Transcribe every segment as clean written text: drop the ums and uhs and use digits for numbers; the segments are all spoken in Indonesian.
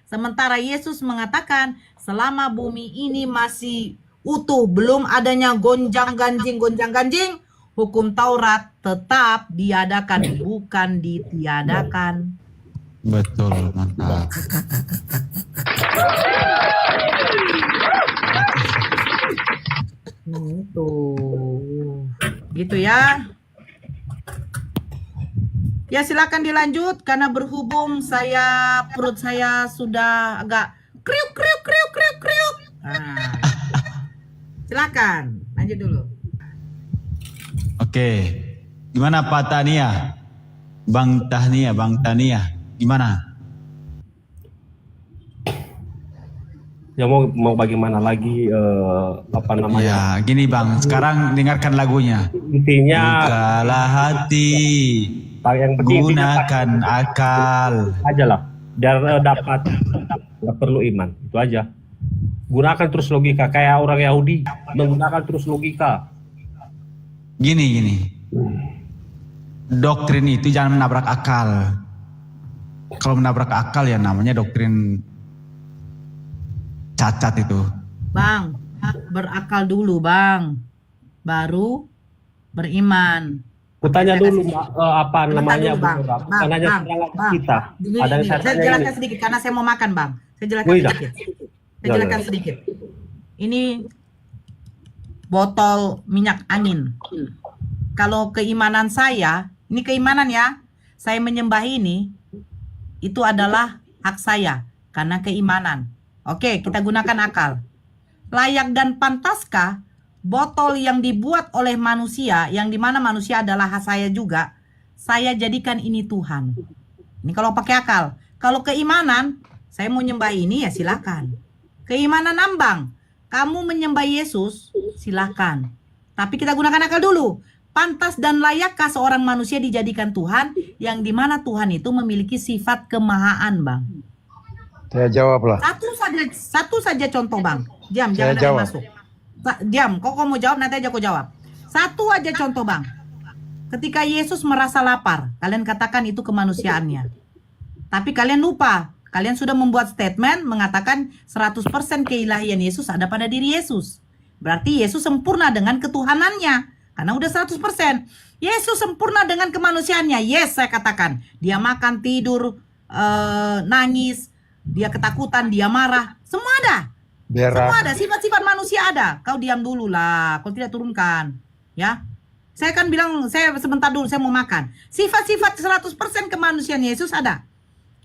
Sementara Yesus mengatakan selama bumi ini masih utuh, belum adanya gonjang-ganjing, hukum Taurat tetap diadakan, bukan ditiadakan. Betul, mantap. Itu. Gitu ya. Ya silakan dilanjut karena berhubung perut saya sudah agak kriuk. Nah, silakan lanjut dulu. Oke. Gimana Pak Tania? Bang Tania, gimana? Ya mau bagaimana lagi apa namanya? Ya, gini Bang, sekarang dengarkan lagunya. Intinya Bukalah hati, yang penting gunakan akal. aja lah, biar dapat, nggak perlu iman, itu aja. Gunakan terus logika, kayak orang Yahudi menggunakan terus logika. Gini. Doktrin itu jangan menabrak akal. Kalau menabrak akal ya namanya doktrin cacat itu. Bang, berakal dulu bang, baru beriman. Kutanya dulu apa Bentar namanya dulu, Bang. bukan hanya serangan kita. Gini, Ada yang saya jelaskan sedikit karena saya mau makan bang. Saya jelaskan sedikit. Ini botol minyak angin. Kalau keimanan saya, ini keimanan ya, saya menyembah ini, itu adalah hak saya karena keimanan. Oke, kita gunakan akal. Layak dan pantaskah botol yang dibuat oleh manusia, yang dimana manusia adalah hak saya juga, saya jadikan ini Tuhan. Ini kalau pakai akal. Kalau keimanan, saya mau nyembah ini ya silakan. Keimanan ambang, kamu menyembah Yesus, silakan. Tapi kita gunakan akal dulu. Pantas dan layakkah seorang manusia dijadikan Tuhan, yang dimana Tuhan itu memiliki sifat kemahaan, Bang? Saya jawab lah. Satu saja contoh, Bang. Diam, jangan ada yang masuk. Diam, kok mau jawab, nanti aja kau jawab. Satu aja contoh, Bang. Ketika Yesus merasa lapar, kalian katakan itu kemanusiaannya. Tapi kalian lupa, kalian sudah membuat statement mengatakan 100% keilahian Yesus ada pada diri Yesus. Berarti Yesus sempurna dengan ketuhanannya. Karena udah 100%. Yesus sempurna dengan kemanusiaannya. Yes, saya katakan. Dia makan, tidur, nangis, dia ketakutan, dia marah. Semua ada. Semua ada. Sifat-sifat manusia ada. Kau diam dulu lah. Kau tidak turunkan. Ya. Saya kan bilang, saya sebentar dulu, saya mau makan. Sifat-sifat 100% kemanusiaan Yesus ada.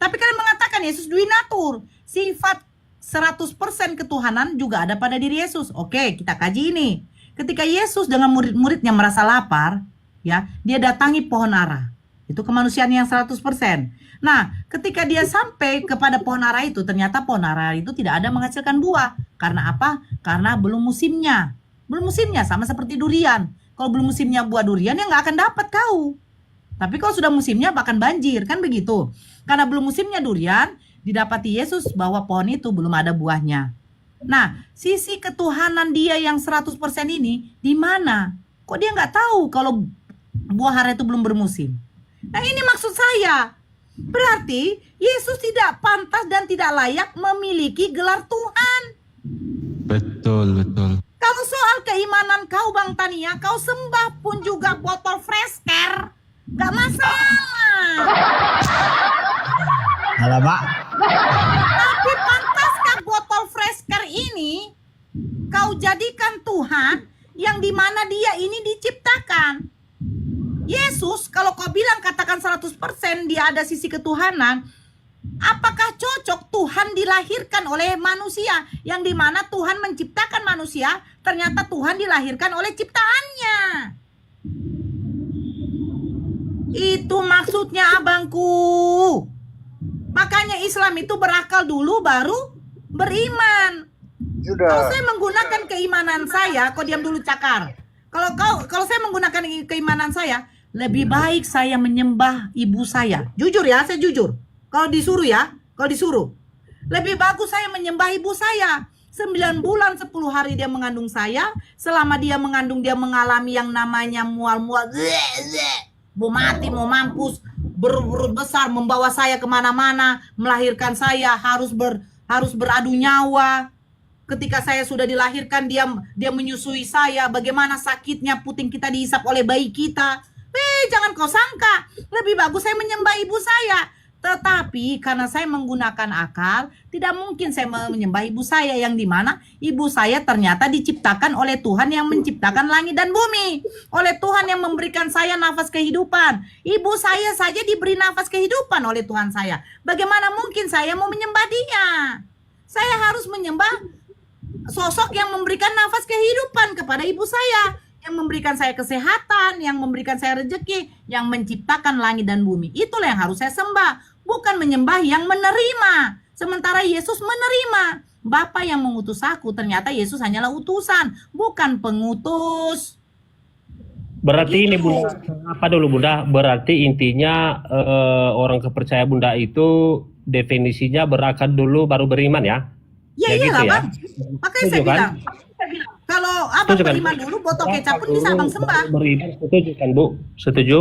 Tapi kalian mengatakan Yesus duinatur. Sifat 100% ketuhanan juga ada pada diri Yesus. Oke, kita kaji ini. Ketika Yesus dengan murid-muridnya merasa lapar, ya, dia datangi pohon ara. Itu kemanusiaan yang 100%. Nah, ketika dia sampai kepada pohon ara itu, ternyata pohon ara itu tidak ada menghasilkan buah. Karena apa? Karena belum musimnya. Belum musimnya, sama seperti durian. Kalau belum musimnya buah durian, ya nggak akan dapat kau. Tapi kalau sudah musimnya, bahkan banjir, kan begitu. Karena belum musimnya durian, didapati Yesus bahwa pohon itu belum ada buahnya. Nah, sisi ketuhanan dia yang 100% ini di mana? Kok dia nggak tahu kalau buah ara itu belum bermusim? Nah, ini maksud saya. Berarti Yesus tidak pantas dan tidak layak memiliki gelar Tuhan. Betul. Kalau soal keimanan kau, Bang Tania, kau sembah pun juga botol Fresker, nggak masalah. Alamak. Tapi pantaskah botol Fresker ini kau jadikan Tuhan yang dimana dia ini diciptakan? Yesus, kalau kau bilang katakan 100% dia ada sisi ketuhanan, apakah cocok Tuhan dilahirkan oleh manusia? Yang dimana Tuhan menciptakan manusia, ternyata Tuhan dilahirkan oleh ciptaannya. Itu maksudnya abangku. Makanya Islam itu berakal dulu baru beriman. Kalau saya menggunakan keimanan saya, kau diam dulu cakar. Kalau saya menggunakan keimanan saya, lebih baik saya menyembah ibu saya. Jujur ya, saya jujur. Kalau disuruh ya, kalau disuruh. Lebih bagus saya menyembah ibu saya. 9 bulan 10 hari dia mengandung saya. Selama dia mengandung, dia mengalami yang namanya mual-mual. Mau mati, mau mampus. berurut besar, membawa saya kemana-mana, melahirkan saya, harus beradu nyawa. Ketika saya sudah dilahirkan, dia menyusui saya. Bagaimana sakitnya puting kita dihisap oleh bayi kita. Jangan kau sangka, lebih bagus saya menyembah ibu saya. Tetapi karena saya menggunakan akal, tidak mungkin saya menyembah ibu saya, yang dimana ibu saya ternyata diciptakan oleh Tuhan yang menciptakan langit dan bumi, oleh Tuhan yang memberikan saya nafas kehidupan. Ibu saya saja diberi nafas kehidupan oleh Tuhan saya. Bagaimana mungkin saya mau menyembah dia? Saya harus menyembah sosok yang memberikan nafas kehidupan kepada ibu saya, yang memberikan saya kesehatan, yang memberikan saya rezeki, yang menciptakan langit dan bumi. Itulah yang harus saya sembah, bukan menyembah yang menerima. Sementara Yesus menerima. Bapa yang mengutus aku, ternyata Yesus hanyalah utusan, bukan pengutus. Berarti ini Bunda, apa dulu Bunda? Berarti intinya orang kepercaya Bunda itu definisinya berakal dulu baru beriman ya? Ya iyalah gitu ya? Bang. Makanya saya bilang, kalau abang beriman dulu, botol kecap pun bisa abang sembah. Beriman, setuju kan Bu? Setuju?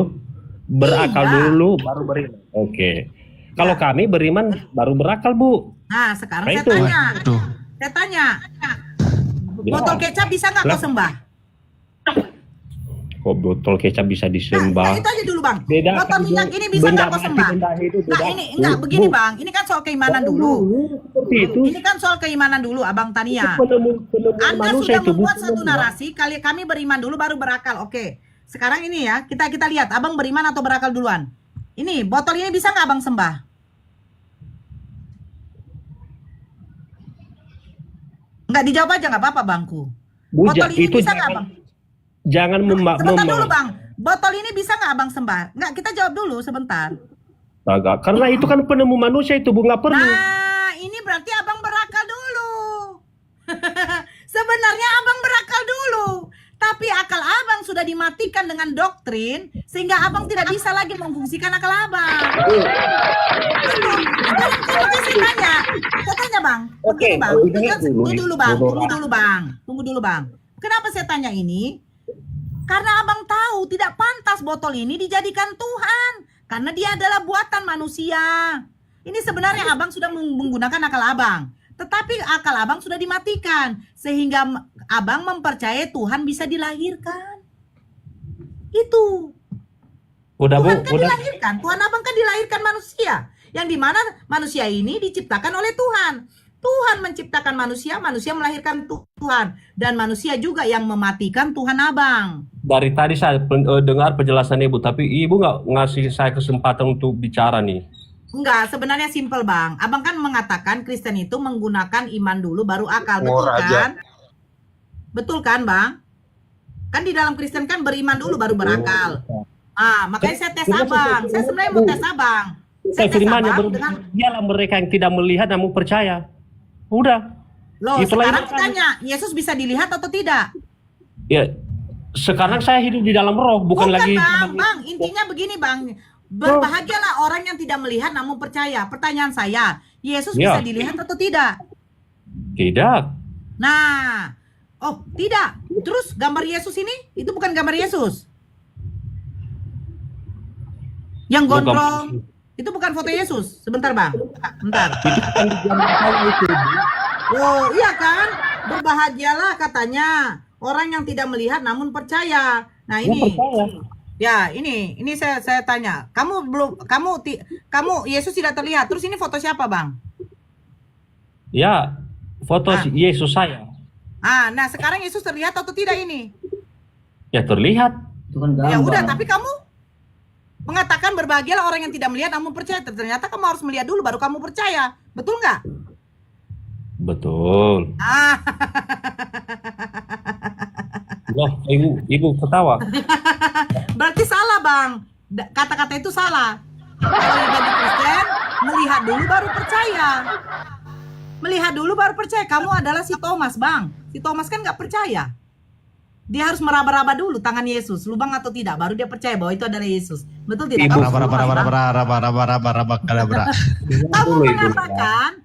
Berakal dulu baru beriman. Oke. Kalau kami beriman baru berakal Bu. Nah sekarang Nah, saya itu. tanya, Tuh. botol kecap bisa nggak kau sembah? Kok botol kecap bisa disembah? Nah, itu aja dulu Bang. Beda Botol kan, minyak Bu. ini bisa Benda nggak kau mati, sembah? benda hidup, Nah beda. ini enggak Bu, begini Bu. Bang. Ini kan soal keimanan dulu. Seperti itu. Ini kan soal keimanan dulu, Abang Tania. Penemuan Anda manusia sudah itu membuat bukan satu Bu. narasi, kami beriman dulu baru berakal. Oke. Sekarang ini ya, kita lihat Abang beriman atau berakal duluan. Ini botol ini bisa nggak Abang sembah? Enggak, dijawab aja nggak apa-apa Bangku. Bu, Botol ini itu bisa nggak Abang? jangan Sebentar dulu Bang. Botol ini bisa nggak Abang sembah? Nggak, kita jawab dulu sebentar. Agak. Karena itu kan penemu manusia itu Bu, nggak perlu. Nah, ini berarti Abang berakal dulu. Sebenarnya Abang berakal dulu. Tapi akal Abang sudah dimatikan dengan doktrin, sehingga Abang tidak bisa lagi memfungsikan akal Abang. Saya tanya Bang. Oke, Begini, Bang. dulu. Tunggu dulu Bang. Kenapa saya tanya ini? Karena Abang tahu tidak pantas botol ini dijadikan Tuhan. Karena dia adalah buatan manusia. Ini sebenarnya Abang sudah menggunakan akal Abang. Tetapi akal Abang sudah dimatikan. Sehingga Abang mempercayai Tuhan bisa dilahirkan. Itu. Udah Bu, Tuhan kan udah. dilahirkan. Tuhan Abang kan dilahirkan manusia. Yang dimana manusia ini diciptakan oleh Tuhan. Tuhan menciptakan manusia, manusia melahirkan Tuhan. Dan manusia juga yang mematikan Tuhan Abang. Dari tadi saya dengar penjelasan Ibu, tapi Ibu nggak ngasih saya kesempatan untuk bicara nih. Enggak, sebenarnya simpel Bang. Abang kan mengatakan Kristen itu menggunakan iman dulu baru akal, betul kan? Betul kan Bang? Kan di dalam Kristen kan beriman dulu baru berakal. Makanya saya tes Abang. Saya sebenarnya mau tes Abang. Saya firmannya dengan dialah mereka yang tidak melihat namun percaya. Udah. loh, Itulah sekarang yang- tanya, Yesus bisa dilihat atau tidak? Ya, sekarang saya hidup di dalam roh, bukan lagi Bang, intinya begini Bang. Berbahagialah orang yang tidak melihat namun percaya. Pertanyaan saya, Yesus Ya. bisa dilihat atau tidak? tidak. Nah, oh tidak. Terus gambar Yesus ini, itu bukan gambar Yesus. Yang Bukan. gondrong, itu bukan foto Yesus. Sebentar Bang, bentar. Itu kan di zaman saya itu. Oh iya kan, berbahagialah katanya orang yang tidak melihat namun percaya. Nah Ya, ini, percaya. ya ini saya tanya, kamu Yesus tidak terlihat. Terus ini foto siapa Bang? Ya, foto Yesus saya. Nah sekarang Yesus terlihat atau tidak ini? Ya terlihat. Ya udah, tapi kamu mengatakan berbahagialah orang yang tidak melihat namun percaya. Ternyata kamu harus melihat dulu baru kamu percaya. Betul nggak? Betul. Ah, Loh, ibu ketawa. berarti salah Bang. Kata-kata itu salah. Kalau bagi Kristen, melihat dulu baru percaya. Melihat dulu baru percaya. Kamu adalah si Thomas Bang. Si Thomas kan nggak percaya. Dia harus meraba-raba dulu tangan Yesus, lubang atau tidak, baru dia percaya bahwa itu adalah Yesus. Betul tidak? Kamu mengatakan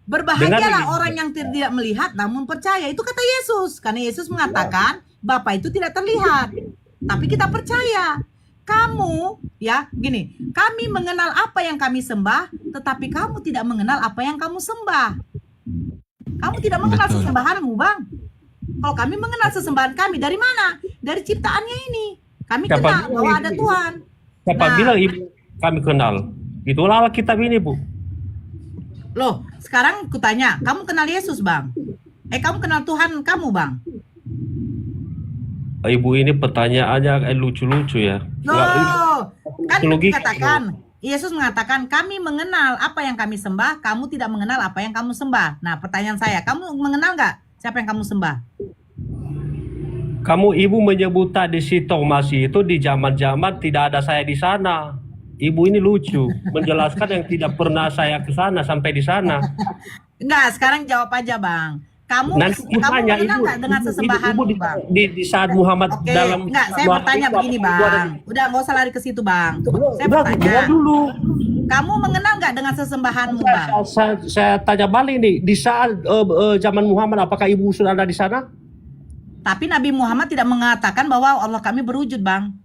berbahagialah orang yang tidak melihat namun percaya. Itu kata Yesus. Karena Yesus mengatakan Bapa itu tidak terlihat, tapi kita percaya. kamu ya gini, kami mengenal apa yang kami sembah, tetapi kamu tidak mengenal apa yang kamu sembah. Kamu tidak mengenal Betul. sesembahanmu, Bang. Kalau kami mengenal sesembahan kami dari mana? Dari ciptaannya ini. Kami Siapa kenal bilang bahwa itu? ada Tuhan. Siapa Nah. bilang ibu kami kenal? Itulah Alkitab ini, Bu. Loh, sekarang kutanya, kamu kenal Yesus, Bang? Kamu kenal Tuhan kamu, Bang? Ibu ini pertanyaannya lucu-lucu ya. Loh, kan Logika. dikatakan, Yesus mengatakan, kami mengenal apa yang kami sembah, kamu tidak mengenal apa yang kamu sembah. Nah, pertanyaan saya, kamu mengenal nggak siapa yang kamu sembah? Kamu ibu menyebut tadi si Thomas itu di zaman-zaman tidak ada saya di sana. Ibu ini lucu, menjelaskan yang tidak pernah saya ke sana sampai di sana. Enggak, sekarang jawab aja, Bang. Kamu Nanti tanya mengenal ibu, nggak dengan sesembahanmu, ibu Bang? di saat Muhammad Oke, dalam enggak, saya bertanya begini, Bang. Udah, nggak usah lari ke situ, Bang. Saya bertanya, dulu. kamu mengenal nggak dengan sesembahanmu, Bang? Saya tanya balik nih, di saat zaman Muhammad, apakah ibu sudah ada di sana? Tapi Nabi Muhammad tidak mengatakan bahwa Allah kami berwujud, Bang.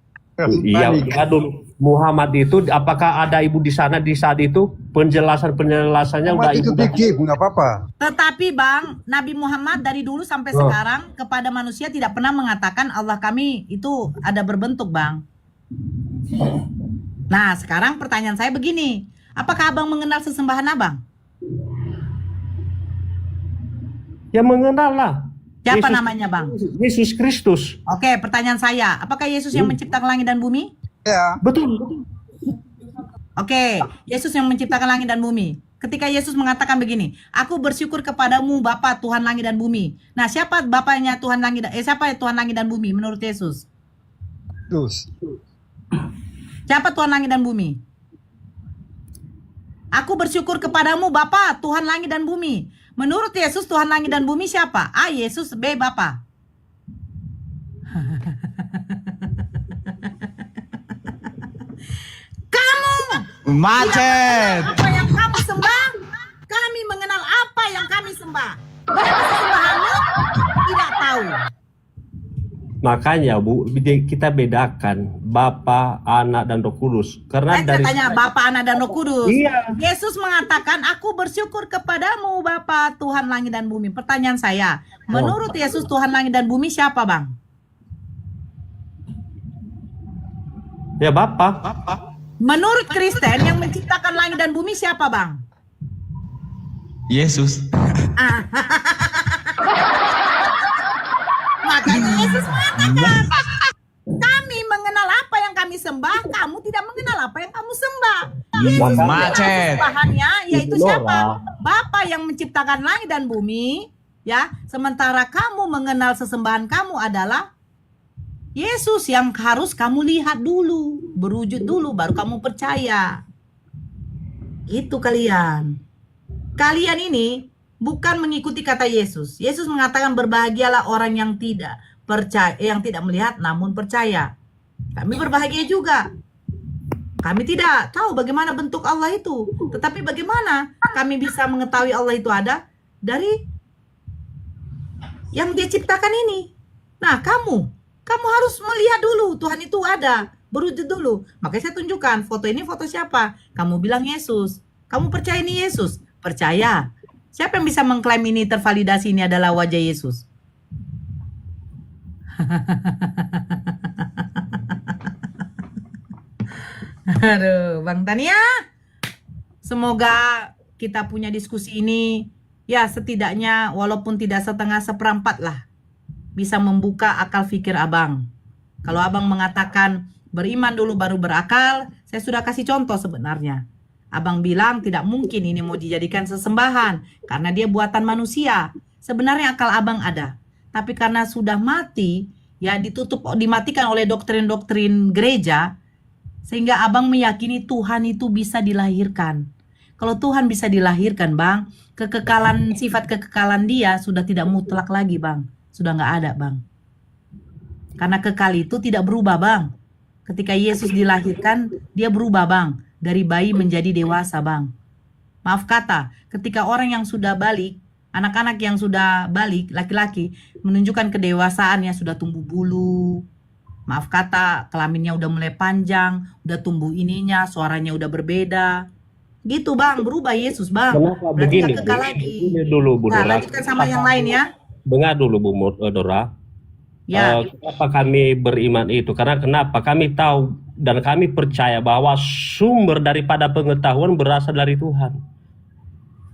Iya, dulu. Muhammad itu, apakah ada ibu di sana di saat itu? Penjelasannya udah Umat itu ibu. fikih, nggak apa-apa. Tetapi Bang, Nabi Muhammad dari dulu sampai Oh. sekarang kepada manusia tidak pernah mengatakan Allah kami itu ada berbentuk, Bang. Nah, sekarang pertanyaan saya begini. Apakah Abang mengenal sesembahan Abang? Ya mengenal lah. Siapa Yesus- namanya, Bang? Yesus Kristus. Oke, pertanyaan saya. Apakah Yesus yang menciptakan langit dan bumi? Ya, Betul. Oke, Yesus yang menciptakan langit dan bumi. Ketika Yesus mengatakan begini, aku bersyukur kepadamu Bapa Tuhan langit dan bumi. Nah, siapa Bapaknya Tuhan langit siapa Tuhan langit dan bumi menurut Yesus? terus. Siapa Tuhan langit dan bumi? Aku bersyukur kepadamu Bapa Tuhan langit dan bumi. Menurut Yesus Tuhan langit dan bumi siapa? A. Yesus, B. Bapa. Kamu Macet. apa yang kamu sembah? Kami mengenal apa yang kami sembah. Berapa sesembahanmu? Tidak tahu. Makanya Bu, kita bedakan Bapa, Anak, dan Roh Kudus. Karena Saya dari tanya Bapa, Anak, dan Roh Kudus. Iya. Yesus mengatakan, aku bersyukur kepadamu Bapa Tuhan langit dan bumi. Pertanyaan saya, menurut Yesus Tuhan langit dan bumi siapa, Bang? ya Bapa. Menurut Kristen yang menciptakan langit dan bumi siapa, Bang? Yesus. Makanya Yesus mengatakan, kami mengenal apa yang kami sembah, kamu tidak mengenal apa yang kamu sembah. Yesus mengenal Macet. sesembahannya, yaitu Itu siapa? Nora. Bapa yang menciptakan langit dan bumi, ya. Sementara kamu mengenal sesembahan kamu adalah Yesus yang harus kamu lihat dulu, berwujud dulu, baru kamu percaya. Itu kalian. Kalian ini bukan mengikuti kata Yesus. Yesus mengatakan berbahagialah orang yang tidak percaya, yang tidak melihat namun percaya. Kami berbahagia juga. Kami tidak tahu bagaimana bentuk Allah itu, tetapi bagaimana kami bisa mengetahui Allah itu ada dari yang Dia ciptakan ini. Nah, kamu harus melihat dulu Tuhan itu ada, berwujud dulu. Makanya saya tunjukkan foto ini, foto siapa? Kamu bilang Yesus. Kamu percaya ini Yesus? Percaya. Siapa yang bisa mengklaim ini tervalidasi ini adalah wajah Yesus? Aduh, Bang Tania. Semoga kita punya diskusi ini ya setidaknya walaupun tidak setengah seperempat lah bisa membuka akal pikir Abang. Kalau Abang mengatakan beriman dulu baru berakal, saya sudah kasih contoh sebenarnya. Abang bilang tidak mungkin ini mau dijadikan sesembahan karena dia buatan manusia. Sebenarnya akal Abang ada. Tapi karena sudah mati, ya dimatikan oleh doktrin-doktrin gereja, sehingga Abang meyakini Tuhan itu bisa dilahirkan. Kalau Tuhan bisa dilahirkan, Bang, sifat kekekalan dia sudah tidak mutlak lagi, Bang. Sudah nggak ada, Bang. Karena kekal itu tidak berubah, Bang. Ketika Yesus dilahirkan, dia berubah, Bang. Dari bayi menjadi dewasa, Bang. Maaf kata, ketika orang yang sudah balik, anak-anak yang sudah balik, laki-laki, menunjukkan kedewasaannya, sudah tumbuh bulu, maaf kata, kelaminnya udah mulai panjang, udah tumbuh ininya, suaranya udah berbeda. Gitu Bang, berubah Yesus Bang. Kenapa Berarti begini? gak kekal lagi. Ini dulu Bu Nah, Dora. lanjutkan sama yang lain ya. Dengar dulu Bu Dora. Ya, Kenapa kami beriman itu? Karena kenapa? Kami tahu dan kami percaya bahwa sumber daripada pengetahuan berasal dari Tuhan.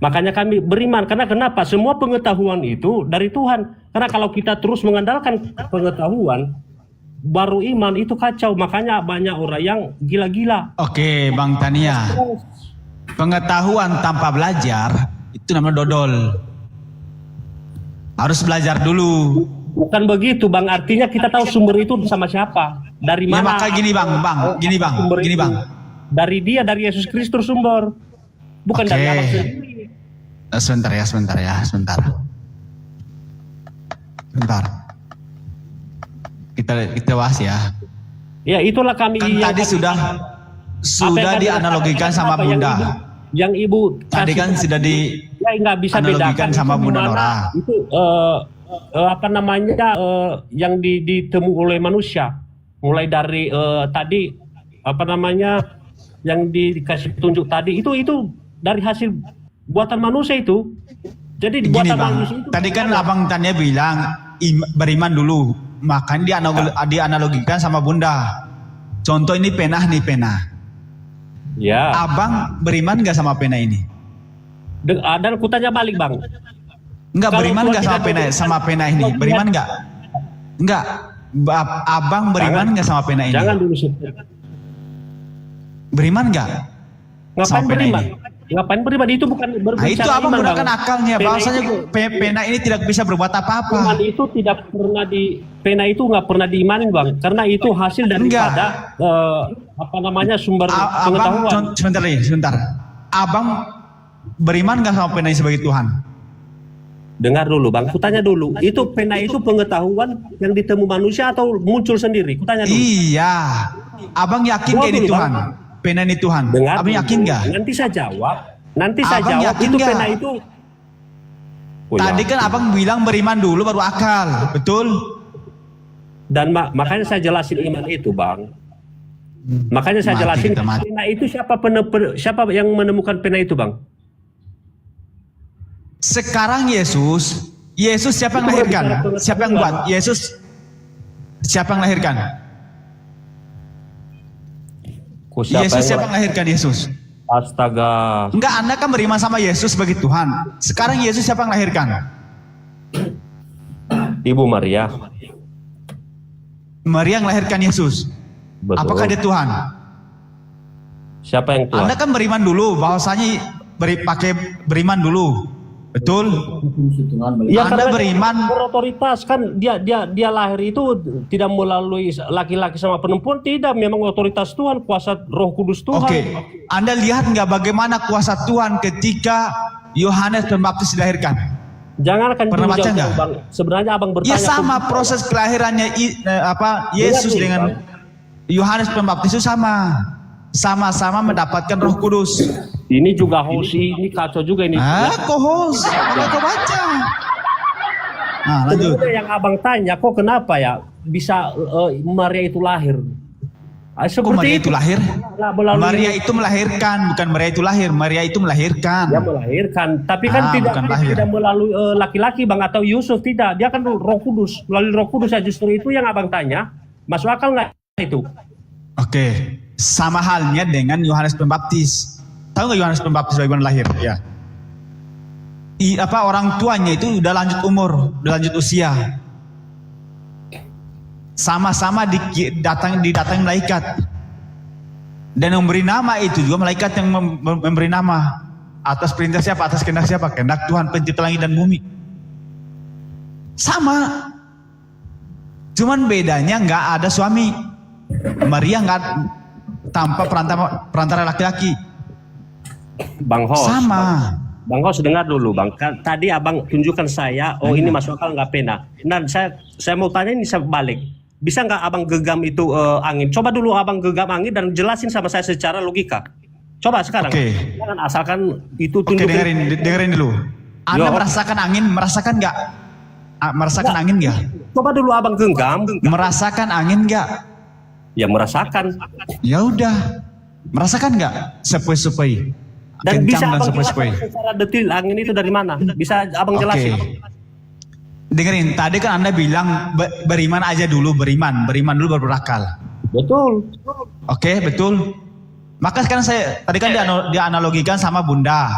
Makanya kami beriman. Karena kenapa? Semua pengetahuan itu dari Tuhan. Karena kalau kita terus mengandalkan pengetahuan, baru iman itu kacau. Makanya banyak orang yang gila-gila. Oke, Bang Tania. Pengetahuan tanpa belajar itu namanya dodol. Harus belajar dulu. Bukan begitu Bang, artinya kita tahu sumber itu sama siapa, dari Ya mana. maka gini Bang, Sumber gini itu. Bang. Dari dia, dari Yesus Kristus sumber, bukan dari Oke. abang sendiri. Sebentar ya. Kita bahas ya. Ya itulah kami. Kan yang tadi kami- sudah apa yang kami dianalogikan rasakan, sama apa Bunda. Yang ibu Tadi kasih kan sudah ya nggak bisa dianalogikan bedakan sama itu Bunda gimana. Nora. Itu apa namanya yang ditemu oleh manusia, mulai dari tadi apa namanya yang dikasih petunjuk tadi itu dari hasil buatan manusia itu. Jadi Gini buatan Bang, manusia itu tadi kan Abang Tania bilang beriman dulu, makanya dianalogikan sama Bunda. Contoh ini pena nih, pena. ya. Abang beriman nggak sama pena ini? Dan kutanya balik Bang. Enggak, Kalau beriman Tuhan nggak tidak sama pena ini? Kalau Beriman nggak? Enggak. Abang beriman nggak sama pena ini? Jangan dulu sih. Beriman nggak? Ngapain sama pena beriman? ini? Ngapain beriman? Itu bukan Nah, berbicara itu abang iman, gunakan Bang. akalnya. Pena Bahwasanya itu- pena ini tidak bisa berbuat Iman apa-apa. itu tidak pernah pena itu nggak pernah diimanin Bang, karena itu hasil daripada apa namanya sumber Abang, pengetahuan. sebentar. Abang beriman nggak sama pena ini sebagai Tuhan? Dengar dulu Bang, kutanya dulu, itu pena itu pengetahuan yang ditemu manusia atau muncul sendiri? Kutanya dulu. Iya. Abang yakin Jawab nggak ini dulu, Tuhan? Pena ini Tuhan? Dengar Abang dulu. yakin nggak? Nanti saya jawab. Nanti saya Abang jawab yakin itu nggak? pena itu. Oh, Tadi ya. kan abang bilang beriman dulu baru akal, betul? Dan makanya saya jelasin iman itu Bang. Makanya saya Mati jelasin kita, mati. pena itu siapa yang menemukan pena itu Bang? Sekarang Yesus siapa yang Itu lahirkan? berbicara Siapa yang buat? Yesus siapa yang lahirkan? Yesus siapa yang lahirkan Yesus? Astaga. Enggak, Anda kan beriman sama Yesus sebagai Tuhan. Sekarang Yesus siapa yang lahirkan? Ibu Maria. Maria yang lahirkan Yesus. Betul. Apakah dia Tuhan? Siapa yang Tuhan? Anda kan beriman dulu, bahwasanya pakai beriman dulu. Betul? Ya, Anda karena beriman. berotoritas kan dia lahir itu tidak melalui laki-laki sama perempuan, tidak, memang otoritas Tuhan, kuasa Roh Kudus Tuhan. Oke. Anda lihat nggak bagaimana kuasa Tuhan ketika Yohanes Pembaptis dilahirkan? Jangankan Pernah dulu baca jauh-jauh, nggak? Bang. Sebenarnya Abang bertanya Ya sama ke- proses kelahirannya Yesus dulu, dengan Yohanes Pembaptis itu sama-sama mendapatkan Roh Kudus. Ini juga host ini kacau juga ini. Kohos, apa kau baca? Nah, lanjut. Sebenarnya yang Abang tanya, kok kenapa ya bisa Maria itu lahir? Kok Maria itu lahir? Lah, melalui- Maria itu melahirkan, bukan Maria itu lahir. Maria itu melahirkan. Dia melahirkan, tapi kan bukan lahir. tidak melalui laki-laki Bang atau Yusuf, tidak. Dia kan Roh Kudus, melalui Roh Kudus. Ya justru itu yang Abang tanya, masuk akal nggak itu? Oke, sama halnya dengan Yohanes Pembaptis. Tahu nggak Yohanes Pembaptis bagaimana lahir? Ya. Orang tuanya itu udah lanjut umur, udah lanjut usia. Sama-sama didatangi malaikat. Dan memberi nama itu juga malaikat yang memberi nama. Atas perintah siapa? Atas kehendak siapa? Kehendak Tuhan pencipta langit dan bumi. Sama. Cuman bedanya nggak ada suami. Maria nggak tanpa perantara laki-laki. Bang Hos. Sama. Bang Hos dengar dulu Bang. Tadi Abang tunjukkan saya, ini masuk akal nggak pena. Nah saya mau tanya ini saya balik. Bisa nggak Abang genggam itu angin? Coba dulu Abang genggam angin dan jelasin sama saya secara logika. Coba sekarang. Oke. Jangan asalkan itu Oke, tunjukin. dengerin dulu. Anda Yo. merasakan angin? Merasakan nggak? Merasakan angin nggak? Coba dulu Abang genggam. Merasakan angin nggak? Ya merasakan. Ya udah, merasakan nggak sepoi-sepoi? Dan Kencang bisa dan abang sepoi-sepoi. jelaskan secara detail angin itu dari mana? Bisa abang Oke. jelasin? Dengerin, tadi kan Anda bilang beriman aja dulu, beriman dulu baru berakal. Betul. Oke, betul. Maka sekarang tadi kan dia analogikan sama Bunda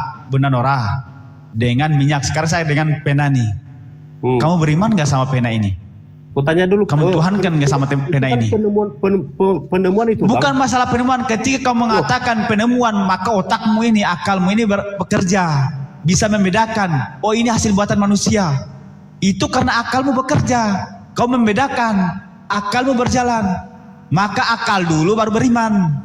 Nora dengan minyak. Sekarang saya dengan pena nih. Kamu beriman nggak sama pena ini? Kutanya dulu. Kamu Tuhan kan nggak sama pena ini? Penemuan itu. Bukan masalah penemuan. Ketika kamu mengatakan penemuan, maka otakmu ini, akalmu ini bekerja, bisa membedakan. Oh, ini hasil buatan manusia. Itu karena akalmu bekerja. Kau membedakan, akalmu berjalan. Maka akal dulu baru beriman.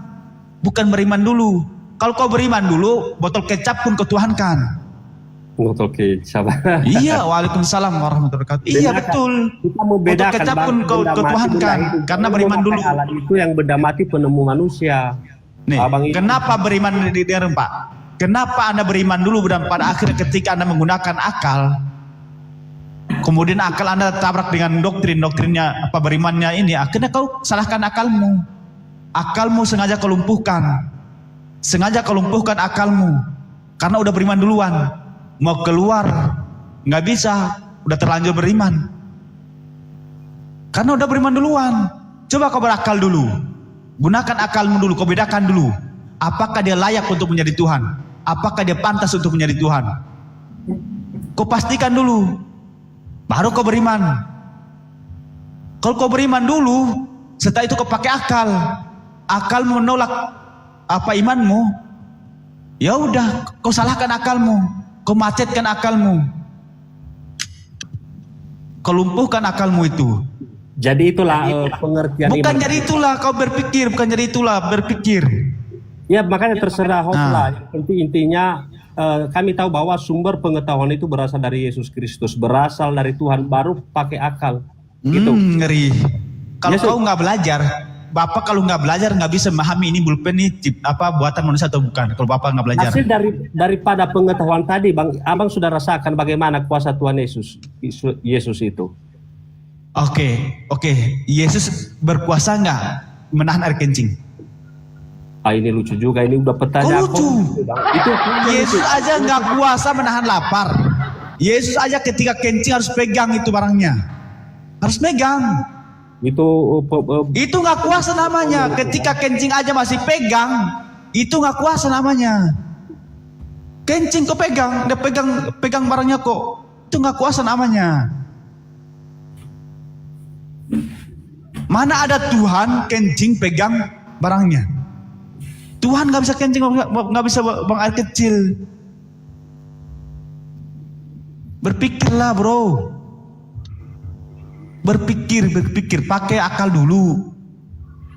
Bukan beriman dulu. Kalau kau beriman dulu, botol kecap pun kau tuhankan. Botol kecap. Iya, waalaikumsalam warahmatullahi wabarakatuh. Iya betul. Kita membedakan. Botol kecap pun kau tuhankan. Karena beriman dulu. Alat itu yang benda mati penemu manusia. Nih, Abang kenapa beriman di Pak? Kenapa Anda beriman dulu dan pada akhirnya ketika Anda menggunakan akal, kemudian akal Anda tabrak dengan doktrinnya berimannya ini, akhirnya kau salahkan akalmu. Akalmu sengaja kau lumpuhkan. Sengaja kau lumpuhkan akalmu. Karena udah beriman duluan. Mau keluar, nggak bisa. Udah terlanjur beriman. Karena udah beriman duluan. Coba kau berakal dulu. Gunakan akalmu dulu, kau bedakan dulu. Apakah dia layak untuk menjadi Tuhan? Apakah dia pantas untuk menjadi Tuhan? Kau pastikan dulu. Baru kau beriman. Kalau kau beriman dulu, setelah itu kau pakai akal. Akalmu menolak imanmu. Ya udah, kau salahkan akalmu. Kau macetkan akalmu. Kau lumpuhkan akalmu itu. Jadi itulah pengertian. Bukan jadi itulah kau berpikir, bukan jadi itulah berpikir. Ya makanya terserah host lah. Intinya kami tahu bahwa sumber pengetahuan itu berasal dari Yesus Kristus, berasal dari Tuhan, baru pakai akal. Gitu. Ngeri. Kalau Yesus. kau nggak belajar, Bapak kalau nggak belajar nggak bisa memahami ini pulpen ini buatan manusia atau bukan. Kalau Bapak nggak belajar. Hasil daripada pengetahuan tadi, Abang sudah rasakan bagaimana kuasa Tuhan Yesus itu. Oke. Yesus berkuasa nggak menahan air kencing? Ini lucu juga, ini udah pertanyaan. Lucu. Itu Yesus aja nggak kuasa menahan lapar. Yesus aja ketika kencing harus pegang itu barangnya. Harus megang. Itu nggak kuasa namanya. Ketika kencing aja masih pegang, itu nggak kuasa namanya. Kencing kok pegang, dia pegang barangnya kok. Itu nggak kuasa namanya. Mana ada Tuhan kencing pegang barangnya? Tuhan nggak bisa kencing, nggak bisa buang air kecil. Berpikirlah bro. Berpikir, pakai akal dulu,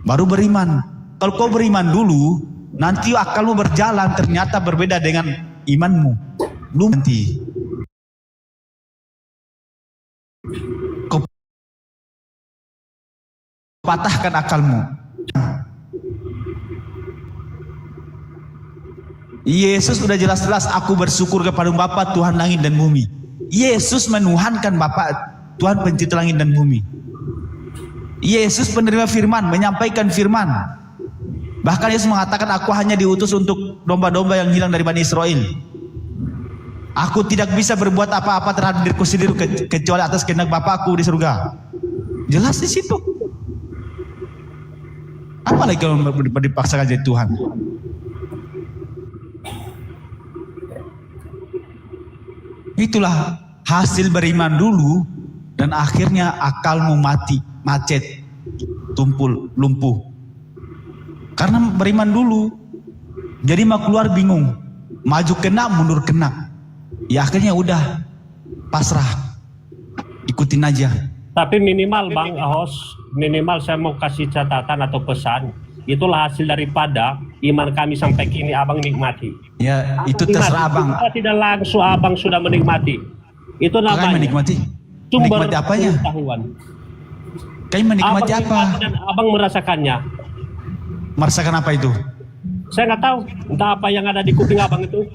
baru beriman. Kalau kau beriman dulu, nanti akalmu berjalan ternyata berbeda dengan imanmu. Lu nanti kau patahkan akalmu. Yesus sudah jelas-jelas, aku bersyukur kepada Bapa Tuhan langit dan bumi. Yesus menuhankan Bapa Tuhan pencipta langit dan bumi. Yesus penerima firman, menyampaikan firman. Bahkan Yesus mengatakan, aku hanya diutus untuk domba-domba yang hilang dari Bani Israel. Aku tidak bisa berbuat apa-apa terhadap diriku sendiri kecuali atas kehendak Bapakku di surga. Jelas di situ. Apalagi kalau dipaksakan jadi Tuhan? Itulah hasil beriman dulu, dan akhirnya akalmu mati, macet, tumpul, lumpuh. Karena beriman dulu. Jadi mau keluar bingung, maju kena, mundur kena. Ya akhirnya udah pasrah, ikutin aja. Tapi minimal Bang host, minimal saya mau kasih catatan atau pesan. Itulah hasil daripada iman kami sampai kini Abang nikmati. Ya itu terserah Abang. Tidak langsung Abang sudah menikmati. Itu namanya menikmati. sumber Menikmati apanya? pengetahuan. Kayak menikmati Abang apa? nikmati dan Abang merasakannya. Merasakan apa itu? Saya nggak tahu, entah apa yang ada di kuping Abang itu.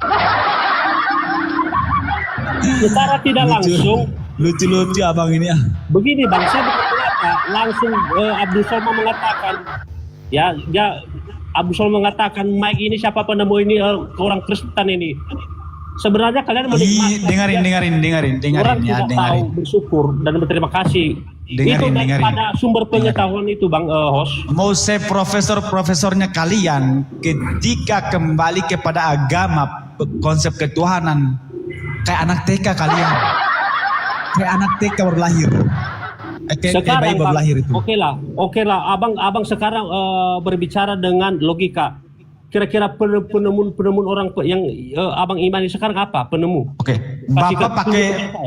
Secara tidak langsung. Lucu-lucu Abang ini. Begini Bang, saya betul apa-apa, langsung Abdul Somad mengatakan, ya Abdul Somad mengatakan, Mike ini siapa penemu ini, orang Kristen ini. Sebenarnya kalian menikmati. Dengarin Orang ya, tidak tahu bersyukur dan berterima kasih. Itu daripada sumber pengetahuan itu, Bang host. Mau saya profesornya kalian ketika kembali kepada agama konsep ketuhanan kayak anak TK kalian. Kayak anak TK baru lahir. Kayak bayi baru lahir itu. Oke lah. Abang sekarang berbicara dengan logika. Kira-kira penemu orang yang abang imani sekarang apa? Penemu. Oke. Bapak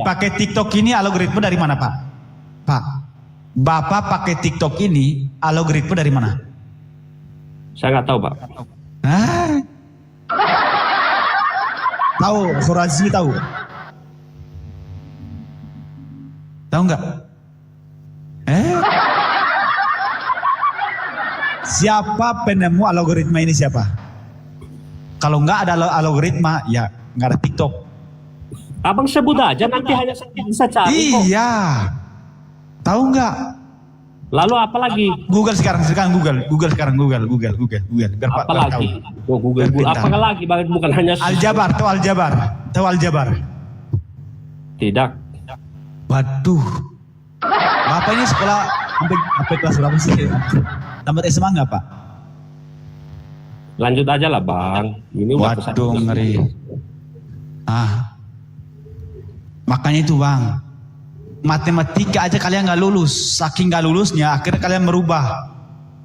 pakai TikTok ini algoritma dari mana, Pak? Pak. Bapak pakai TikTok ini algoritma dari mana? Saya nggak tahu, Pak. Tahu, Khurazi tahu? Tahu nggak? Siapa penemu algoritma ini siapa? Kalau nggak ada algoritma, ya nggak ada TikTok. Abang sebut aja, nanti hanya bisa cari kok. Iya. Tahu nggak? Lalu apa lagi? Google sekarang Google sekarang Google. Biar Pak Apa lagi? tahu. Google. Apa lagi? Bukan hanya Aljabar, tahu Aljabar? Tidak. Waduh. Bapak ini sekolah sampai kelas berapa sih? Tamat SMA nggak, Pak? Lanjut aja lah, Bang. Ini Waduh, ngeri. Makanya itu, Bang. Matematika aja kalian nggak lulus. Saking nggak lulusnya, akhirnya kalian merubah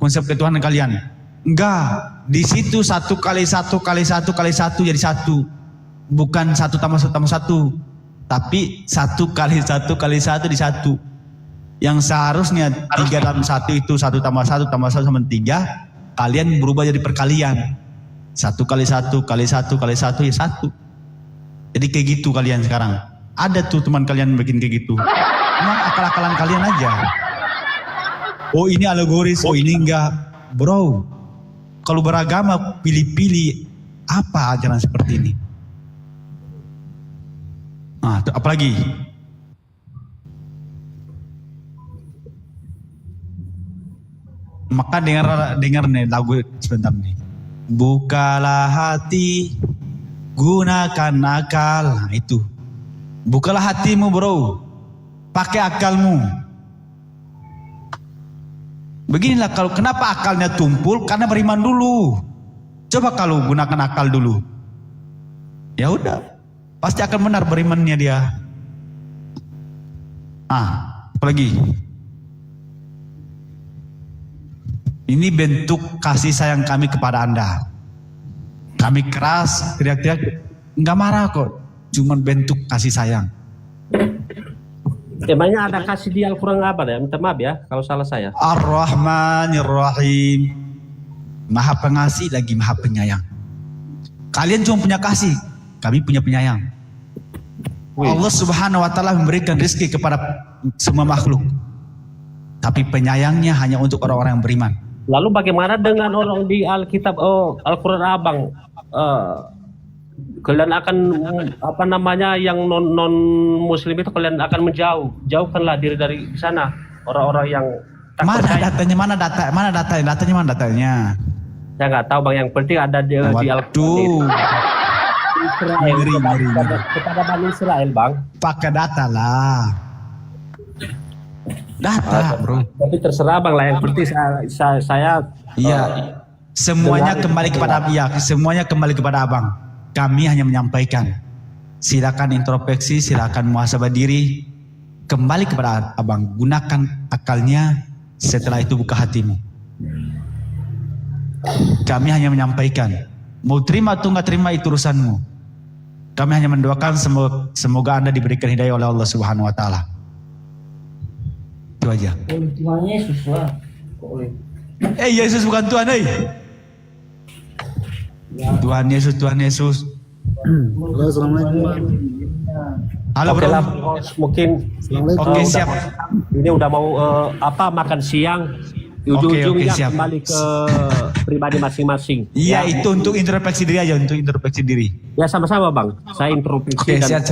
konsep ketuhanan kalian. Enggak. Di situ 1 kali 1 kali 1 kali 1 jadi 1. Bukan 1 tambah 1 tambah 1. Tapi 1 kali 1 kali 1 di 1. Yang seharusnya 3 dalam 1 itu 1 tambah 1 tambah 1 sama 3. Kalian berubah jadi perkalian. 1 kali 1 kali 1 kali 1 ya 1. Jadi kayak gitu kalian sekarang. Ada tuh teman kalian bikin kayak gitu. Memang akal-akalan kalian aja. Oh ini alegoris, oh ini enggak. Bro, kalau beragama pilih-pilih apa ajaran seperti ini? Apalagi? Maka dengar nih lagu sebentar nih. Bukalah hati, gunakan akal. Nah, itu. Bukalah hatimu, bro. Pakai akalmu. Beginilah kalau kenapa akalnya tumpul, karena beriman dulu. Coba kalau gunakan akal dulu. Ya udah, pasti akan benar berimannya dia. Apalagi? Ini bentuk kasih sayang kami kepada Anda. Kami keras, teriak-teriak, nggak marah kok. Cuman bentuk kasih sayang. Emangnya ada kasih di Al-Quran apa ya? Minta maaf ya kalau salah saya. Ar-Rahmanir-Rahim. Maha pengasih lagi maha penyayang. Kalian cuma punya kasih, kami punya penyayang. Allah Subhanahu wa ta'ala memberikan rezeki kepada semua makhluk. Tapi penyayangnya hanya untuk orang-orang yang beriman. Lalu bagaimana dengan orang di Alkitab, Al-Quran Abang? Kalian akan yang non muslim itu kalian akan jauhkanlah diri dari sana orang-orang yang tak percaya. Datanya mana? Saya nggak tahu, Bang, yang penting ada di Al-Quran Israel kepada Bani Israel, Bang. Pakai data lah. Data, bro. Tapi terserah, Bang, lah, yang penting saya semuanya kembali kepada Abang. Kami hanya menyampaikan. Silakan introspeksi, silakan muhasabah diri. Kembali kepada Abang. Gunakan akalnya, setelah itu buka hatimu. Kami hanya menyampaikan. Mau terima atau nggak terima itu urusanmu. Kami hanya mendoakan semoga Anda diberikan hidayah oleh Allah Subhanahu wa ta'ala. Itu aja. Tuhan Yesus lah. Yesus bukan Tuhan, Tuhan Yesus. Halo, assalamualaikum. Halo, bro. Mungkin Oke, siap. Ini udah mau makan siang. Ujung-ujungnya kembali ke pribadi masing-masing. Iya, itu untuk introspeksi diri aja, Ya sama-sama, Bang. Saya introspeksi. Oke, siap.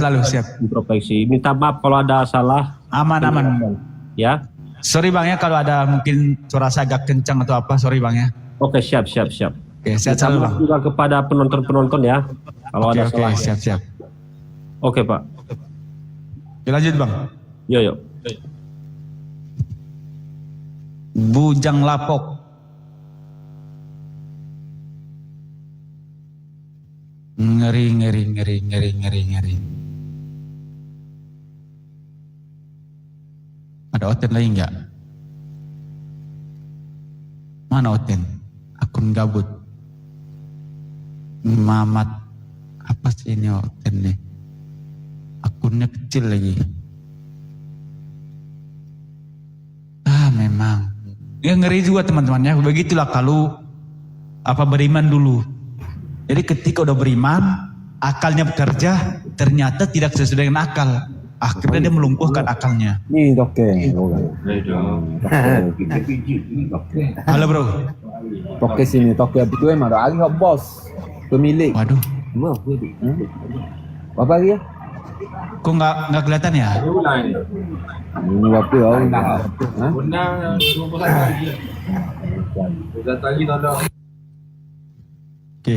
Introspeksi. Minta maaf kalau ada salah. Aman. Ya. Sorry Bang ya kalau ada mungkin suara saya agak kencang atau apa, sorry Bang ya. Oke, siap. Oke, sehat Minta selalu maaf Bang. juga kepada penonton-penonton ya. Kalau ada Oke, salah. siap. Oke, Pak. Oke, lanjut Bang. Yo. Bujang lapok. Ngeri. Ada Oten lagi nggak? Mana Oten? Akun gabut. Mamat. Apa sih ini Oten nih? Akunnya kecil lagi. Memang. Ya ngeri juga teman-teman ya. Begitulah kalau beriman dulu. Jadi ketika udah beriman, akalnya bekerja, ternyata tidak sesuai dengan akal. Akhirnya dia melumpuhkan akalnya. Ini toke. Halo bro. Toke sini, toke habis tu memang ada lagi hot bos. Pemilik. Waduh, Apa lagi ya? kok nggak kelihatan ya? Ini apa ya? Oke,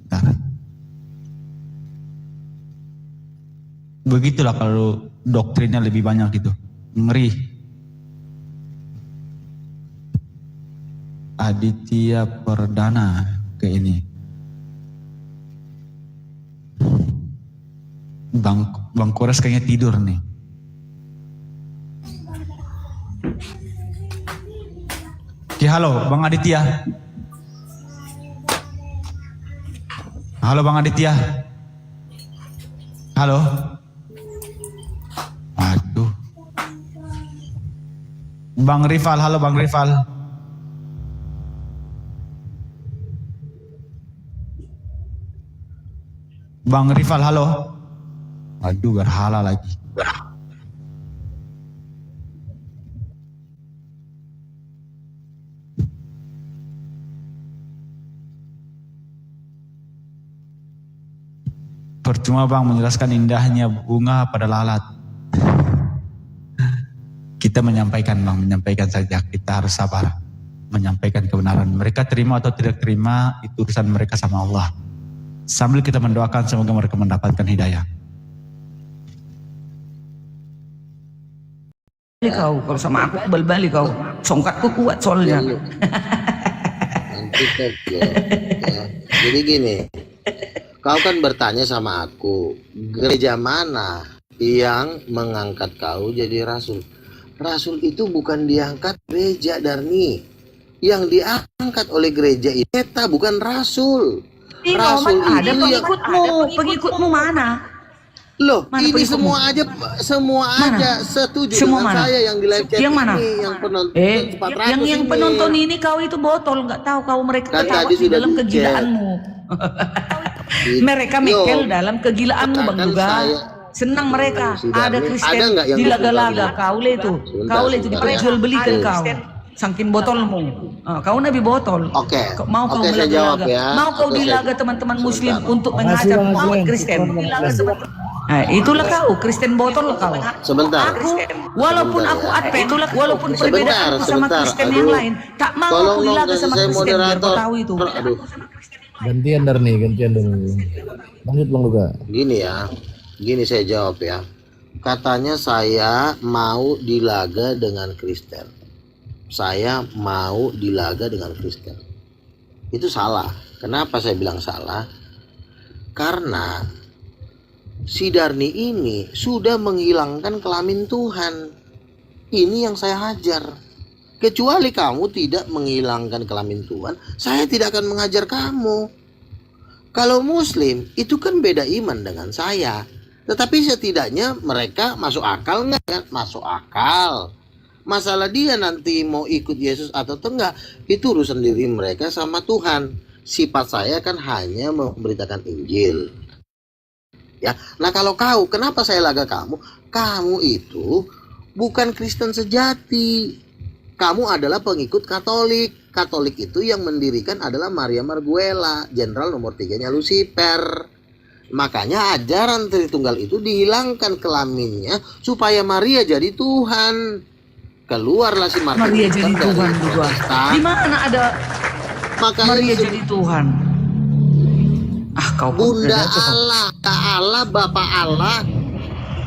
bentar. Begitulah kalau doktrinnya lebih banyak gitu. Ngeri. Aditya Perdana ke ini. Bang Kores kayaknya tidur nih. Oke, halo Bang Aditya. Halo Bang Aditya. Halo. Aduh. Bang Rival, halo Bang Rival. Bang Rival, halo. Aduh, berhala lagi. Percuma Bang menjelaskan indahnya bunga pada lalat. Kita menyampaikan Bang, menyampaikan saja. Kita harus sabar menyampaikan kebenaran. Mereka terima atau tidak terima, itu urusan mereka sama Allah. Sambil kita mendoakan semoga mereka mendapatkan hidayah. Kau kalau sama aku balik kau, songkatku kuat soalnya. Nanti ya. Jadi gini, kau kan bertanya sama aku, gereja mana yang mengangkat kau jadi rasul? Rasul itu bukan diangkat gereja, Darni. Yang diangkat oleh gereja itu kita bukan rasul. Rasul ada itu pengikutmu mana? Loh, Mana ini pengikutmu? semua aja setuju Semua dengan mana? saya yang di live chat Yang mana? ini, yang penonton 400 yang ini. penonton ini kau itu botol, nggak tahu kau mereka Kan ketawa tadi di sudah dalam di-chat. kegilaanmu. Mereka mekel dalam kegilaanmu Bang katakan juga. saya- Senang mereka. Sudah, Ada ada Kristen nggak yang dilaga-laga. sebentar, Kaule itu. Sebentar, Kaule itu sebentar ya. diperjualbelikan kau. Saking botolmu. Kau nabi botol. Oke. Mau kau Oke, saya jawab melaga-laga. ya. Mau kau Oke, dilaga teman-teman muslim Sebentar. untuk mengajar umat Kristen. Nah, itulah kau, Kristen botol kau. Sebentar. Walaupun Sebentar aku ya. advent, walaupun Sebentar, perbedaanku sama sebentar. Kristen Aduh. yang lain, tak mau Tolong aku dong, dilaga kasih sama saya Kristen, biar kau moderator. tahu itu. Aduh, Gantian dulu. Lanjut Bang Luka. gini ya. Gini saya jawab ya. Katanya saya mau dilaga dengan Kristen. Saya mau dilaga dengan Kristen. Itu salah. Kenapa saya bilang salah? Karena si Darni ini sudah menghilangkan kelamin Tuhan. Ini yang saya hajar. Kecuali kamu tidak menghilangkan kelamin Tuhan, saya tidak akan mengajar kamu. Kalau Muslim itu kan beda iman dengan saya. Tetapi setidaknya mereka masuk akal nggak kan? Masuk akal. Masalah dia nanti mau ikut Yesus atau enggak, itu urusan diri mereka sama Tuhan. Sifat saya kan hanya memberitakan Injil. Ya, nah kalau kau, kenapa saya laga kamu? Kamu itu bukan Kristen sejati. Kamu adalah pengikut Katolik. Katolik itu yang mendirikan adalah Maria Marguela, jenderal nomor 3-nya Lucifer. Makanya ajaran Tritunggal itu dihilangkan kelaminnya supaya Maria jadi Tuhan. keluarlah si Martin Maria Luther jadi dari Tuhan juga. Protestan. Di mana ada Makanya Maria jadi Tuhan? Ah, kau pun Bunda udah cocok. Allah, Kak Allah, Bapak Allah.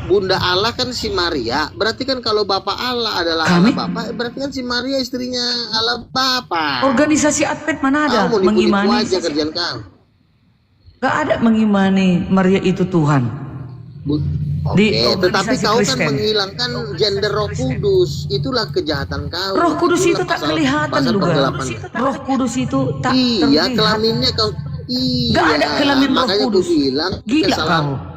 Bunda Allah kan si Maria. Berarti kan kalau Bapak Allah adalah Kami- Allah Bapak, berarti kan si Maria istrinya Allah Bapak. Organisasi Advent mana ada Kamu nipu-nipu mengimani? aja kerjaan kau. Gak ada mengimani Maria itu Tuhan. Oke, Di tetapi organisasi kau kan Kristen. menghilangkan gender Roh Kudus. Itulah kejahatan kau. Roh Kudus Itulah itu tak pasal- kelihatan pasal juga. penggelapan. Roh Kudus itu tak Iya, terlihat. kelaminnya kau. Iya. Gak ada kelamin Roh Makanya Kudus. Aku bilang Gila kesalahan. kau.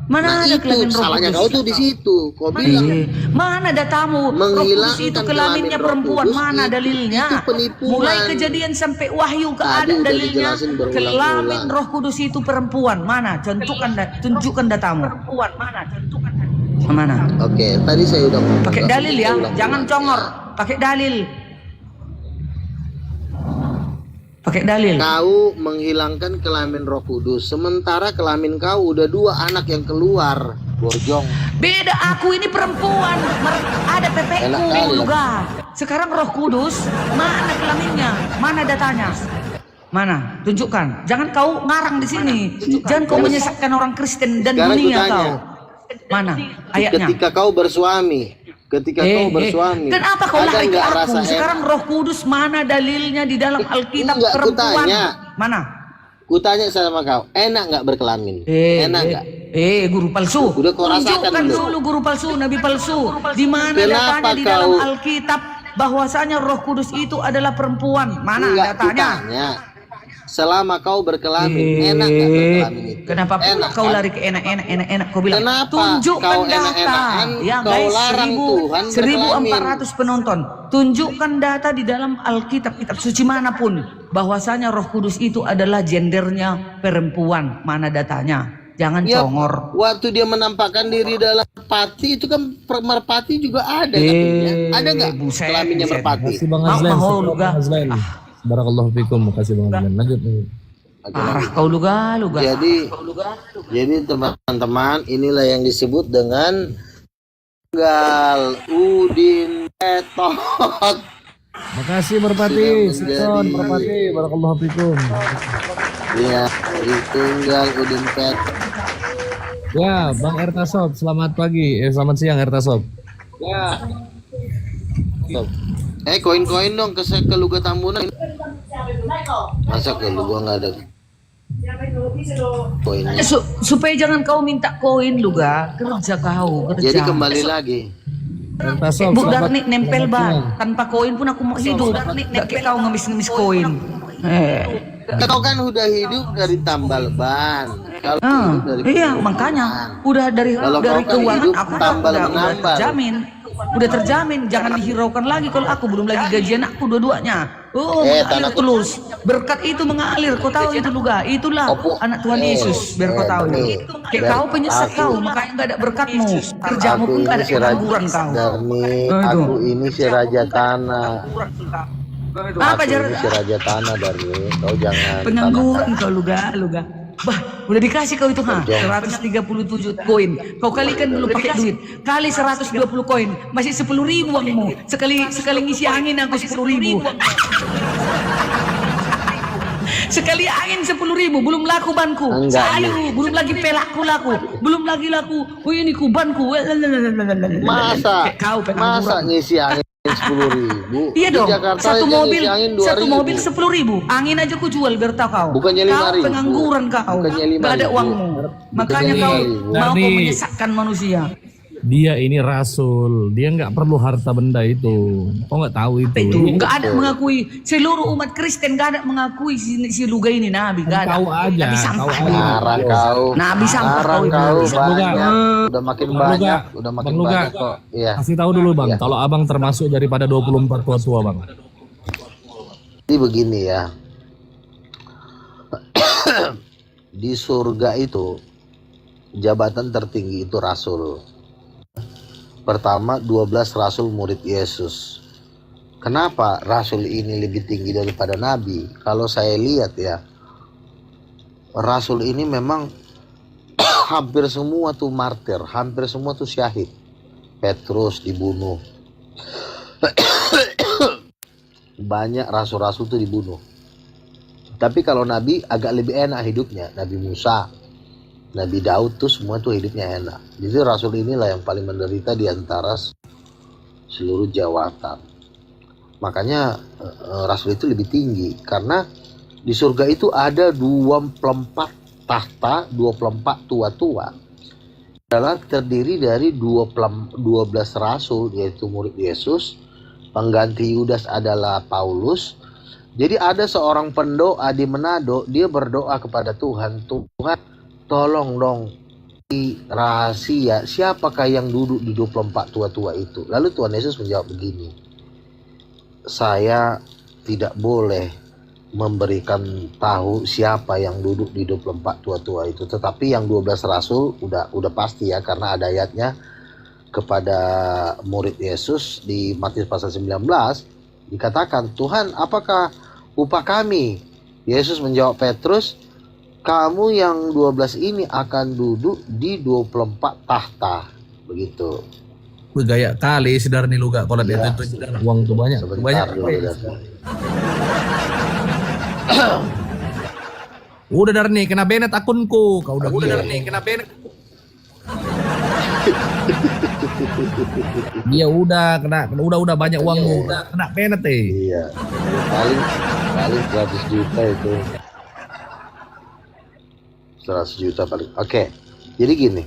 Mana Nah ada itu kelamin Roh salahnya Kudus? kau tuh di situ. Kau bilang Mana datamu? Roh Kudus menghilangkan itu kelamin kelaminnya Roh perempuan. Kudus Mana itu dalilnya? penipuan. Mulai kejadian sampai wahyu gak Tadi ada udah dalilnya. dijelasin berulang-ulang. Kelamin Roh Kudus itu perempuan. Mana? Tunjukkan datamu. Perempuan mana? Mana? Oke, tadi saya udah ngomong. Pakai Nggak dalil usah ya, ulang-ulang. jangan congor. Pakai dalil. Pakai dalil. Kau menghilangkan kelamin Roh Kudus, sementara kelamin kau udah 2 anak yang keluar. Borjong. Beda, aku ini perempuan. Ada Enak PPku kali, juga. Sekarang Roh Kudus, mana kelaminnya? Mana datanya? Mana? Tunjukkan. Jangan kau ngarang di sini. Jangan kau menyesatkan orang Kristen dan Sekarang dunia kutanya. kau. Mana ayatnya? Ketika kau bersuami, kau bersuami, Kenapa kau ada lari ke nggak aku? rasa Sekarang Roh Kudus mana dalilnya di dalam Alkitab enggak, perempuan? kutanya. Mana? Kutanya sama kau, enak nggak berkelamin? Enak nggak? Guru palsu. Udah kau rasakan Tunjukkan belum? dulu guru palsu, nabi palsu. Di mana Kenapa datanya di dalam kau- Alkitab bahwasanya Roh Kudus itu adalah perempuan? Mana Enggak, datanya? kutanya. Selama kau berkelamin, enak nggak berkelamin itu? Kenapa Enak, kau kan? lari ke enak? Kau bilang Kenapa tunjukkan kau data. enak-enakan, Ya kau guys, larang Tuhan 1400 penonton. Tunjukkan data di dalam Alkitab, kitab suci manapun bahwasanya Roh Kudus itu adalah gendernya perempuan. Mana datanya? Jangan Ya, congor. waktu dia menampakkan diri dalam merpati itu kan merpati juga ada katanya. Ada nggak buset, kelaminnya buset. merpati? Makasih Bang Mau- Azlan. mau Syukur, lu, Bang Ga? Azlan. Barakallahu fikum. Makasih Bang Azlan. Lanjut. Parah kau luga. Jadi teman-teman, inilah yang disebut dengan Gal Udin Petot. Makasih Merpati. Sikon Merpati. Barakallahu fikum. Ya, Tunggal Udin Petot. Ya, Bang Erta Sob, selamat pagi. Selamat siang Erta Sob. Koin-koin dong ke Luga Tambunan. Masa ke Luga nggak ada koinnya? Supaya jangan kau minta koin luga, kerja kau. Jadi kembali lagi. Erta Sob, Bu selamat Darnik nempel selamat siang. ba, tanpa koin pun aku mau hidup. Gak kayak kau ngemis-ngemis koin. Kau kan udah hidup dari tambal ban. Kalau hidup dari Iya, keuangan. makanya udah dari Kalau dari kau kan keuangan hidup aku tambal udah menambal. terjamin. Udah terjamin, jangan dihiraukan lagi kalau aku belum lagi gajian aku dua-duanya. Mengalir tanah- tulus. Berkat itu mengalir, kau tahu itu juga. Itulah anak Tuhan Yesus, biar kau tahu. Kayak kau penyesat kau, makanya nggak ada berkatmu. Kerjamu Aku pun nggak ini ada si Raja pengangguran kau. Darni, Itu. aku ini si Raja Tanah. Apa Aku jarak ini si Raja Tanah Darni. Kau jangan pengangguran kau luga. Bah, udah dikasih kau itu 137 koin. Kau kalikan belum pakai duit. Kali 120 koin, masih 10.000 uangmu. Sekali ngisi angin aku 10.000. Sekali angin 10.000, belum laku banku. Enggak, Ayo, belum lagi pelakku laku. Belum lagi laku. Oh ini kubanku. Masa Kau pengangguran. ngisi angin 10.000? Iya Di dong, Jakarta satu aja mobil, ngisi angin satu 2.000. mobil 10.000. Angin aja ku jual biar tahu kau. Bukannya Kau 5.000. pengangguran kau, Bukannya gak ada 5.000. uangmu. Makanya kau 5.000. mau kau Darni. menyesatkan manusia. Dia ini rasul, dia nggak perlu harta benda itu. Kau nggak tahu itu. Itu Ini nggak ada mengakui seluruh umat Kristen, nggak ada mengakui si Luga ini nabi, nggak ada. Tahu aja, Nabi tahu sampah. aja. Ngarang kau. Nabi sampah Ngarang kau itu. kau Bang Luga. banyak. Udah makin Bang banyak, Luga. udah makin Bang Luga. banyak kok. Iya. Kasih tahu dulu Bang, Iya. kalau Abang termasuk daripada 24 tua-tua Bang. Jadi begini ya. Di surga itu jabatan tertinggi itu rasul. Pertama 12 rasul murid Yesus. Kenapa rasul ini lebih tinggi daripada nabi? Kalau saya lihat ya, rasul ini memang hampir semua tuh martir, hampir semua tuh syahid. Petrus dibunuh, Banyak rasul-rasul itu dibunuh. Tapi kalau nabi agak lebih enak hidupnya. Nabi Musa, Nabi Daud tuh semua tuh hidupnya enak. Jadi rasul inilah yang paling menderita di antara seluruh jawatan. Makanya rasul itu lebih tinggi karena di surga itu ada 24 tahta, 24 tua-tua. Adalah terdiri dari 12 rasul, yaitu murid Yesus. Pengganti Yudas adalah Paulus. Jadi ada seorang pendoa di Manado, dia berdoa kepada Tuhan, Tuhan tolong dong di rahasia siapakah yang duduk di 24 tua-tua itu. Lalu Tuhan Yesus menjawab begini, saya tidak boleh memberikan tahu siapa yang duduk di 24 tua-tua itu, tetapi yang 12 rasul udah pasti ya, karena ada ayatnya kepada murid Yesus di Matius pasal 19 dikatakan, Tuhan apakah upah kami? Yesus menjawab Petrus, kamu yang 12 ini akan duduk di 24 tahta. Begitu. Gaya kali sedar nih lu gak kalau dia Ya. itu uang tuh banyak. Sebentar dulu, Udah dar nih kena banet akunku. Kau udah dar nih kena banet. Dia udah udah banyak uangmu, udah kena banet Iya. Paling 100 juta itu. 100 juta paling. Oke. Jadi gini.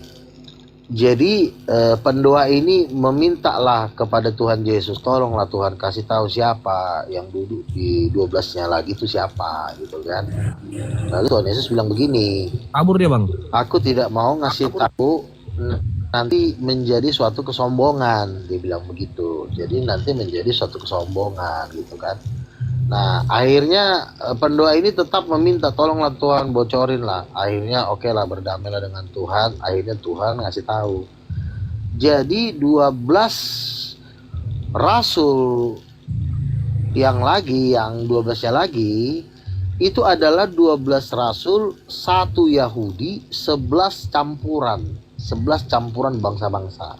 Jadi pendoa ini memintalah kepada Tuhan Yesus, tolonglah Tuhan kasih tahu siapa yang duduk di 12-nya lagi itu siapa gitu kan. Lalu Tuhan Yesus bilang begini, kabur dia bang. aku tidak mau ngasih tahu nanti menjadi suatu kesombongan, dia bilang begitu. Jadi nanti menjadi suatu kesombongan gitu kan. Nah akhirnya pendoa ini tetap meminta tolonglah Tuhan bocorin lah. Akhirnya oke lah, berdamailah dengan Tuhan. Akhirnya Tuhan ngasih tahu. Jadi 12 rasul yang 12-nya lagi itu adalah 12 rasul, 1 Yahudi, 11 campuran bangsa-bangsa.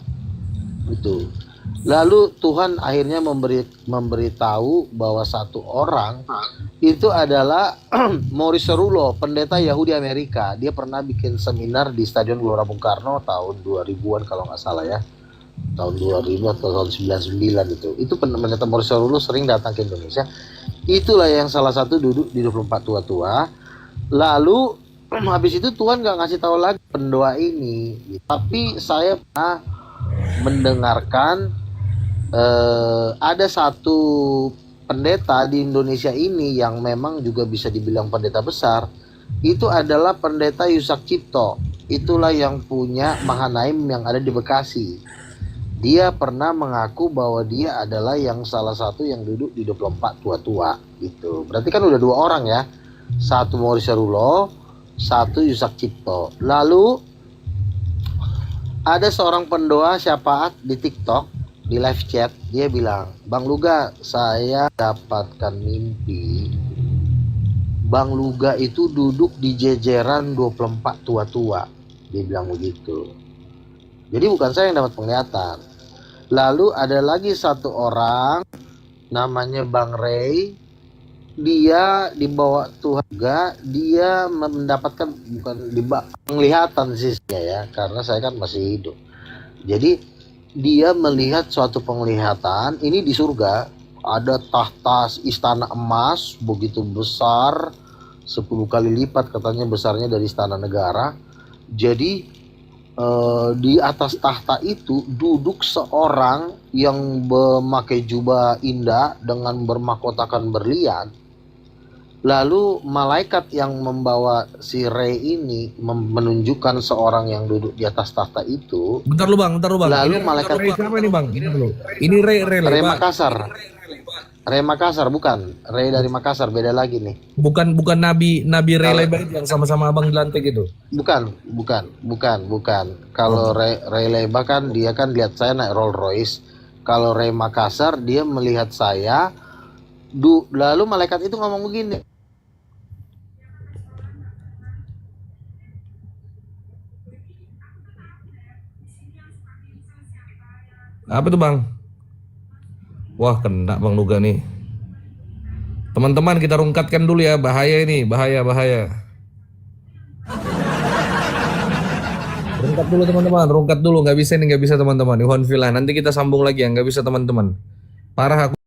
Itu. Lalu Tuhan akhirnya memberitahu bahwa satu orang itu adalah Maurice Cerullo, pendeta Yahudi Amerika. Dia pernah bikin seminar di Stadion Gelora Bung Karno tahun 2000-an kalau nggak salah ya. Tahun 2000 atau tahun 99 itu. Itu pendeta Maurice Cerullo sering datang ke Indonesia. Itulah yang salah satu duduk di 24 tua-tua. Lalu habis itu Tuhan nggak ngasih tahu lagi pendoa ini. Tapi saya pernah mendengarkan ada satu pendeta di Indonesia ini yang memang juga bisa dibilang pendeta besar. Itu adalah pendeta Yusak Cipto. Itulah yang punya Mahanaim yang ada di Bekasi. Dia pernah mengaku bahwa dia adalah yang salah satu yang duduk di 24 tua-tua gitu. Berarti kan udah 2 orang ya. Satu Maurice Cerullo, satu Yusak Cipto. Lalu ada seorang pendoa syafaat di TikTok, di live chat, dia bilang, Bang Luga, saya dapatkan mimpi Bang Luga itu duduk di jejeran 24 tua-tua. Dia bilang begitu. Jadi bukan saya yang dapat penglihatan. Lalu ada lagi satu orang namanya Bang Ray. Dia dibawa Tuhan juga, dia mendapatkan bukan penglihatan sih ya, karena saya kan masih hidup. Jadi dia melihat suatu penglihatan, ini di surga ada tahta istana emas begitu besar, 10 kali lipat katanya besarnya dari istana negara. Jadi di atas tahta itu duduk seorang yang memakai jubah indah dengan bermahkotakan berlian. Lalu malaikat yang membawa si Ray ini menunjukkan seorang yang duduk di atas tahta itu. Bentar lu bang. Lalu ini malaikat Ray siapa ini bang? Ini dulu. Ini Ray Makassar. Ray Makassar bukan. Ray dari Makassar beda lagi nih. Bukan Nabi Ray Lebar yang sama-sama abang dilantik itu. Bukan. Kalau Ray Lebar kan dia kan lihat saya naik Rolls Royce. Kalau Ray Makassar dia melihat saya. Lalu malaikat itu ngomong begini. Apa tuh bang? Wah, kena Bang Luga nih. Teman-teman, kita rungkatkan dulu ya, bahaya ini, bahaya. Rungkat dulu teman-teman, rungkat dulu, nggak bisa teman-teman. Ikhwan fillah, nanti kita sambung lagi ya, nggak bisa teman-teman. Parah aku.